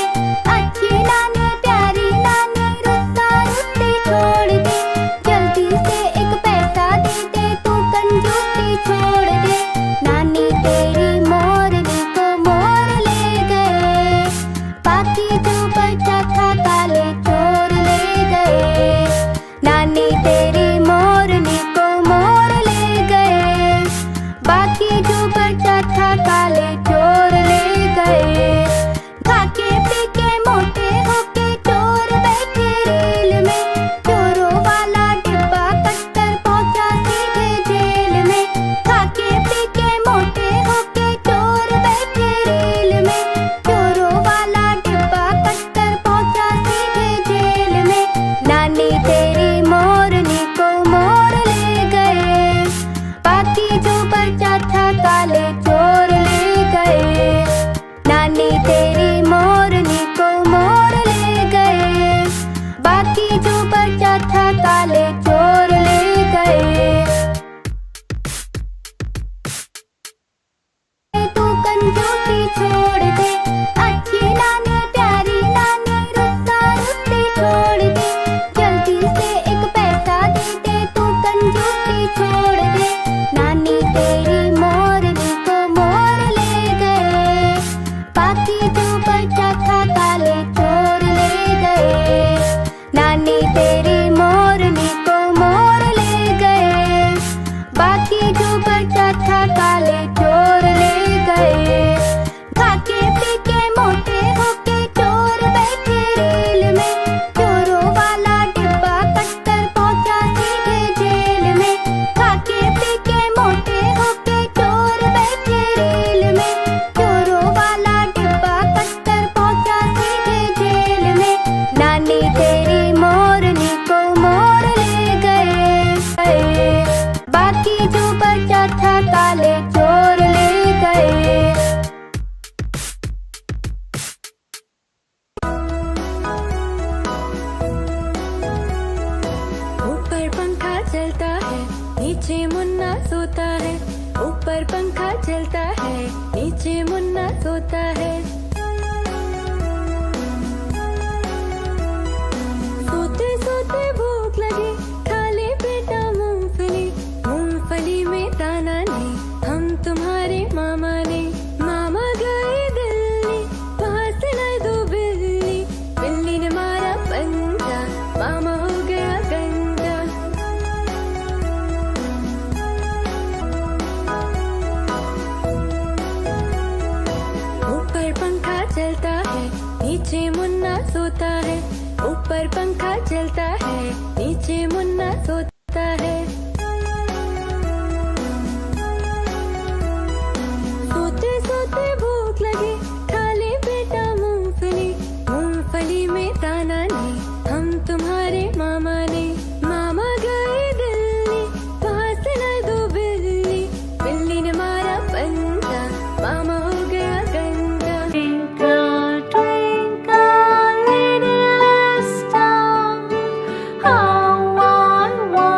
अच्छी नानी प्यारी नानी रुस्सा रुस्सी छोड़ दे, जल्दी से एक पैसा दे दे तू कंजूसी छोड़ दे। नानी तेरी मोरनी को मोर ले गए, बाकी जो बचा था काले चोर ले गए। नानी तेरी मोरनी को मोर ले गए, बाकी जो बचा था काले चोर ले गए। खाके पी के मोटे होके चोर बैठे रेल में, चोरों वाला डिब्बा कट्टर पहुंचा सीधे जेल में। खाके पी के मोटे होके चोर बैठे रेल में, चोरों वाला डिब्बा कट्टर पहुंचा सीधे जेल में। नानी तेरी मोरनी को मोर ले गए, बाकी जो बचा था काले चोर ले गए। नानी तेरी मोरनी को मोर ले गए, बाकी जो बचा था काले चोर ले गए। तू कंजूसी छोड़ दे, अच्छी नानी प्यारी नानी रुस्सा रुस्सी छोड़ दे, जल्दी से एक पैसा दे दे तू कंजूसी छोड़ दे। नानी तेरी मोरनी को मोर ले गए, बाकी जो बचा था काले चोर ले गए। नानी तेरी मोरनी को मोर ले गए, बाकी जो बचा था काले चोर ले गए। खाके पी के मोटे होके चोर बैठे रेल में, चोरों वाला डिब्बा कट्टर पहुंचा सीधे जेल में। खाके पी के मोटे होके चोर बैठे रेल में, चोरों वाला डिब्बा कट्टर पहुंचा सीधे जेल में। नानी तेरी मोरनी को मोर ले गए, बाकी जो बचा था काले चोर ले गए।
ऊपर पंखा चलता है, नीचे मुन्ना सोता है। ऊपर पंखा चलता है, नीचे मुन्ना सोता है। सोते सोते भूख लगी, खा ले बेटा मूंगफली। मूंगफली में दाना नहीं, हम तुम्हारे मामा ने। मामा गए दिल्ली, वहां से लाए दो बिल्ली। बिल्ली ने मारा पंजा, मामा हो गया गंजा। ऊपर पंखा चलता है, नीचे मुन्ना सोता है। ऊपर पंखा चलता है, नीचे मुन्ना सोता है। सोते सोते भूख लगी, खा ले बेटा मूंगफली। मूंगफली में दाना नहीं, हम तुम्हारे मामा ने। मामा गए दिल्ली, वहां से लाए दो बिल्ली। बिल्ली ने मारा पंजा, मामा हो गया गंजा।
Twinkle, twinkle, little star, how I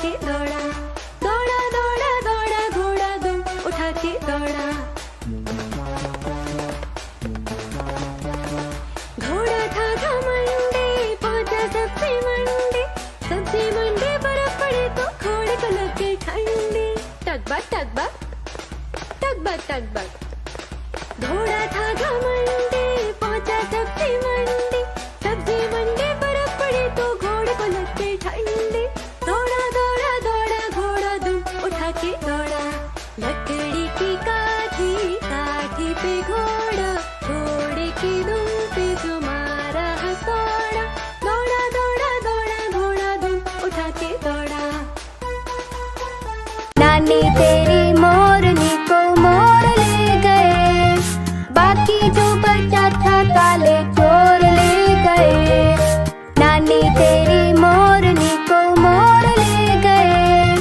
के दौड़ा, दौड़ा दौड़ा दौड़ा घोड़ा दुम उठा के दौड़ा। घोड़ा था घमंडी, पहुंचा सब्जी मंडी, सब्जी मंडी बर्फ पड़ी तो घोड़े को लगे ठंडी। टकबक टकबक टकबक टकबक। घोड़ा था घमंडी, पहुंचा सब्जी मंडी, सब्जी मंडी बर्फ पड़ी तो घोड़े को लगे ठंडी। दौड़ा दौड़ा दौड़ा घोड़ा दुम उठा के दौड़ा। लकड़ी की काठी, काठी पे घोड़ा, घोड़े की दुम पे जो मारा हथौड़ा। दौड़ा दौड़ा दौड़ा घोड़ा दुम उठा के दौड़ा।
नानी तेरी मोरनी को मोर ले गए, बाकी जो बचा था काले चोर ले गए। नानी तेरी मोरनी को मोर ले गए,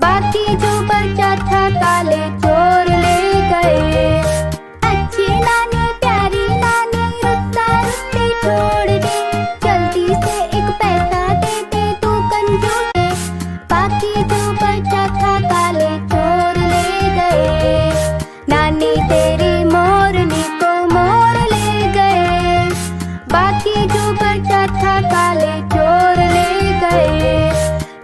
बाकी जो बचा था काले चोर ले गए। अच्छी नानी प्यारी नानी रुस्ता रुस्ती छोड़ दे, जल्दी से एक पैसा दे दे तू कंजूस है। बाकी जो बचा था काले चोर ले गए। नानी तेरी मोरनी को मोर ले गए, बाकी जो बचा था काले चोर ले गए।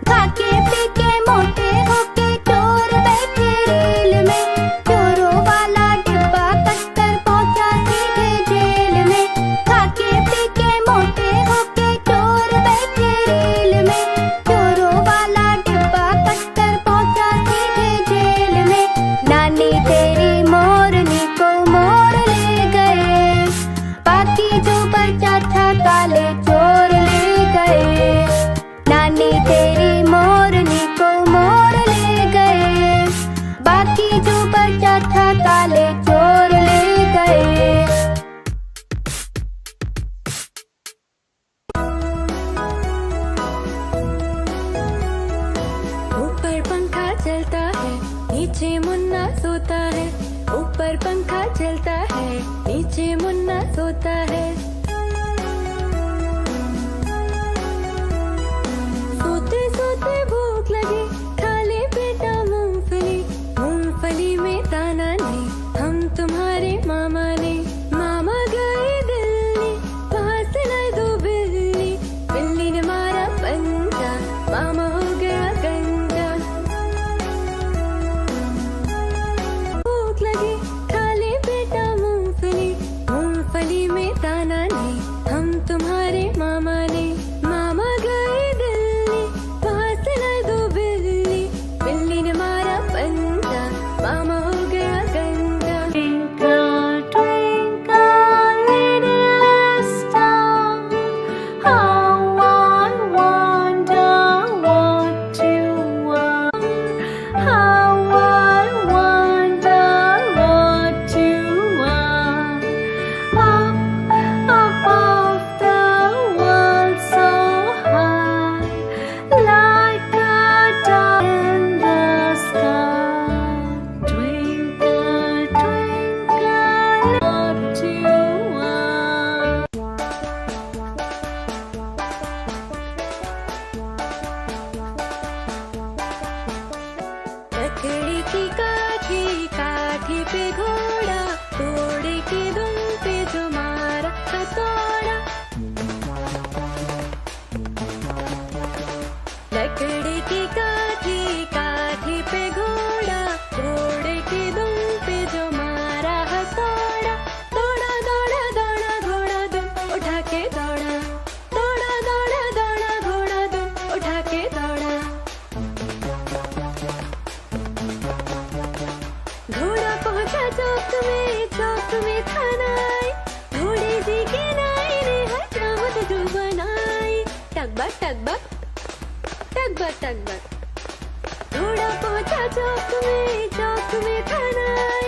खाके पीके मोटे होके चोर बैठे रेल में, चोरों वाला डिब्बा कटकर पहुंचा सीधे जेल में। खाके पीके मोटे होके चोर बैठे रेल में, चोरों वाला डिब्बा कटकर पहुंचा सीधे जेल में। नानी तेरी मोरनी को मोर ले गए, बाकी जो बचा था काले चोर ले गए। नानी तेरी मोरनी को मोर ले गए, बाकी जो बचा था काले चोर ले गए।
ऊपर पंखा चलता है, नीचे मुन्ना सोता है। ऊपर पंखा चलता है, नीचे मुन्ना सोता है। सोते सोते भूख लगी, खा ले बेटा मूंगफली। मूंगफली में दाना नहीं, हम तुम्हारे मामा ने। मामा गए दिल्ली, वहां से लाए दो बिल्ली। बिल्ली ने मारा पंजा, मामा हो गया गंजा। भूख लगी, खा ले बेटा मूंगफली। मूंगफली में दाना नहीं, हम तुम्हारे मामा ने। मामा गए दिल्ली, वहां से लाए दो बिल्ली। बिल्ली ने मारा पंजा, मामा हो गया गंजा।
Twinkle, twinkle, little star, how I wonder what you are. How I wonder what you are. Up above the world so high, like a dove in the sky. Twinkle, twinkle, what you are.
लकड़ी की काठी, काठी पे घोड़ा, घोड़े की दुम पे जो मारा हथौड़ा। लकड़ी की काठी, काठी पे घोड़ा, घोड़े की दुम पे जो मारा हथौड़ा। दौड़ा दौड़ा दौड़ा घोड़ा दुम उठा के दौड़ा, दौड़ा दौड़ा दौड़ा घोड़ा दुम उठा के दौड़ा। घोड़ा पहुंचा चौक में, चौक में था नाई। घोड़े जी के नाई ने हजामत जो बनाई। टकबक टकबक टकबक टकबक। घोड़ा पहुंचा चौक में, चौक में था नाई।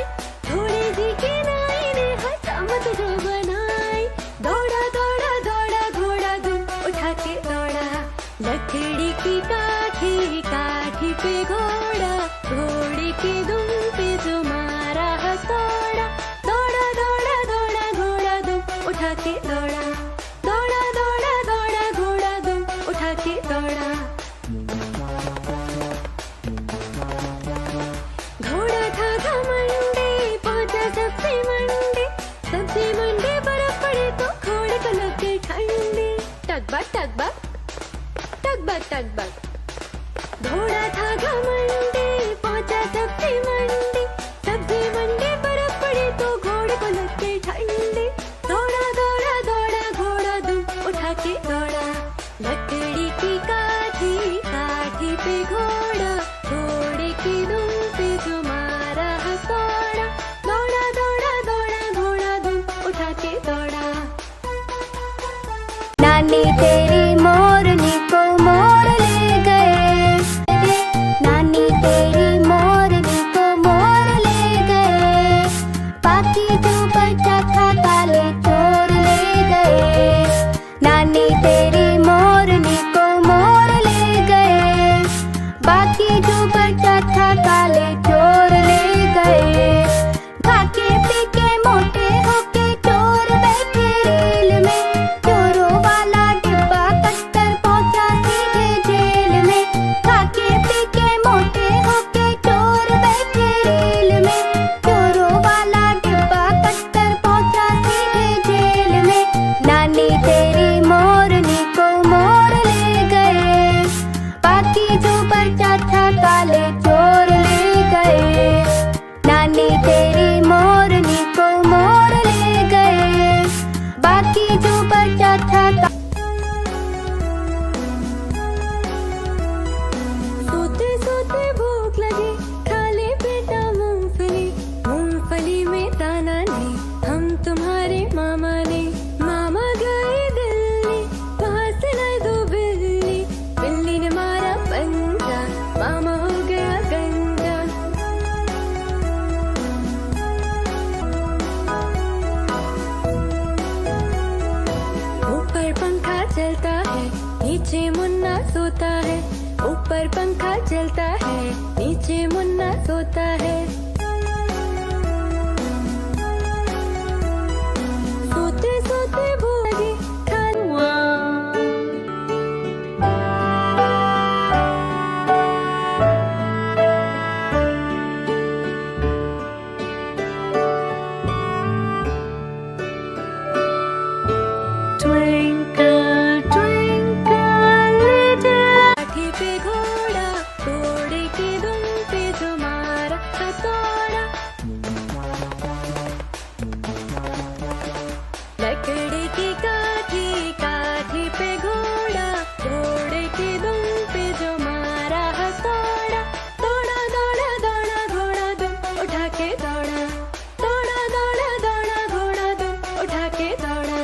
घोड़े जी के नाई ने हजामत जो बनाई। दौड़ा दौड़ा दौड़ा घोड़ा दुम उठा के दौड़ा। लकड़ी की काठी, काठी पे घोड़ा, घोड़े की दुम पे जो मारा हथौड़ा। दौड़ा दौड़ा दौड़ा घोड़ा दुम उठा के दौड़ा, दौड़ा दौड़ा दौड़ा घोड़ा दुम उठा के दौड़ा। टक बक घोड़ा था घमंडी, पहुंचा सब्जी मंडी। सब्जी मंडी बर्फ पड़ी तो घोड़े को लग गई ठंडी। दौड़ा दौड़ा दौड़ा घोड़ा दुम उठा के दौड़ा। लकड़ी की काठी, काठी पे घोड़ा, घोड़े की दुम पे जो मारा हथौड़ा। दौड़ा दौड़ा दौड़ा घोड़ा दुम उठा के दौड़ा।
नानी तेरी मोरनी को मोर ले गए, नानी तेरी मोरनी को मोर ले गए। बाकी जो बचा था काले चोर ले गए। नानी तेरी मोरनी को मोर ले गए। बाकी जो बचा था काले चोर ले गए। खाके पी के मोटे होके चोर बैठे रेल में। चोरों वाला डिब्बा कट्टर पहुंचा सीधे जेल में। खाके पी के मोटे होके चोर बैठे रेल में। चोरों वाला डिब्बा कट्टर पहुंचा सीधे जेल में। नानी तेरी मोरनी को मोर ले गए। बाकी जो बचा था काले चोर ले गए। नानी तेरी मोरनी को मोर ले गए। बाकी जो बचा था
सोते सोते भूख लगी, खा ले बेटा मूंगफली। मूंगफली में दाना नहीं, हम तुम्हारे मामा ने। मामा गए दिल्ली, वहां से लाए दो बिल्ली। बिल्ली ने मारा पंजा, मामा हो गया गंजा। ऊपर पंखा चलता है, नीचे मुन्ना सोता है। ऊपर पंखा चलता है, नीचे मुन्ना सोता है। सोते सोते भूख लगी, खा
Twinkle, twinkle, little
काठी पे घोड़ा, घोड़े की दुम पे जो मारा हथौड़ा। लकड़ी की काठी, काठी पे घोड़ा, घोड़े की दुम पे जो मारा हथौड़ा। दौड़ा दौड़ा दौड़ा घोड़ा दुम उठा के दौड़ा। दौड़ा दौड़ा दौड़ा घोड़ा दुम उठा के दौड़ा।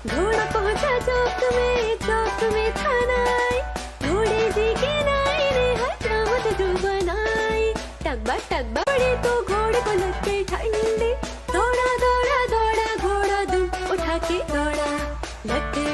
घोड़ा पहुंचा चौक में था नाई। घोड़े जी के नाई ने हजामत जो बनाई। टकबा पड़ी तो घोड़े को लग गई ठंडी। दौड़ा दौड़ा दौड़ा घोड़ा दुम उठा के दौड़ा। लकड़ी